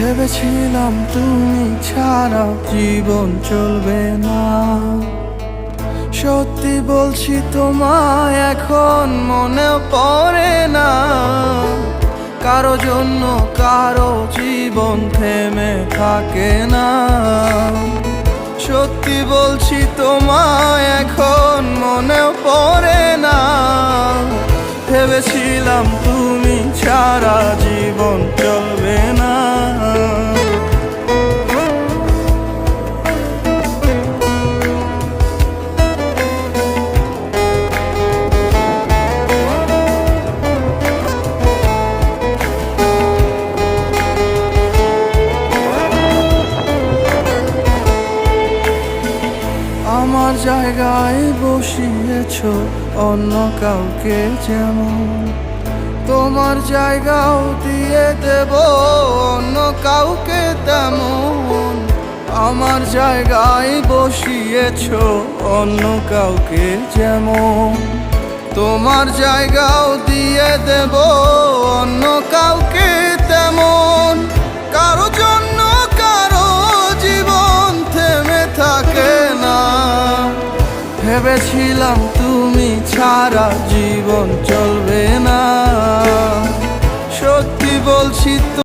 ভেবেছিলাম তুমি ছাড়া জীবন চলবে না। সত্যি বলছি তোমায় এখন মনে পড়ে না। কারো জন্য কারো জীবন থেমে থাকে না। সত্যি বলছি তোমায় এখন মনে পড়ে না। ভেবেছিলাম তুমি ছাড়া জীবন চলবে না। আমার জায়গায় বসিয়েছ অন্য কাউকে যেমন, তোমার জায়গাও দিয়ে দেব অন্য কাউকে তেমন। আমার জায়গায় বসিয়েছ অন্য কাউকে যেমন, তোমার জায়গাও দিয়ে দেব অন্য কাউকে তেমন। কারো জন্য কারো জীবন থেমে থাকে না। ভেবেছিলাম তুমি ছাড়া জীবন চলবে না। সত্যি বলছি।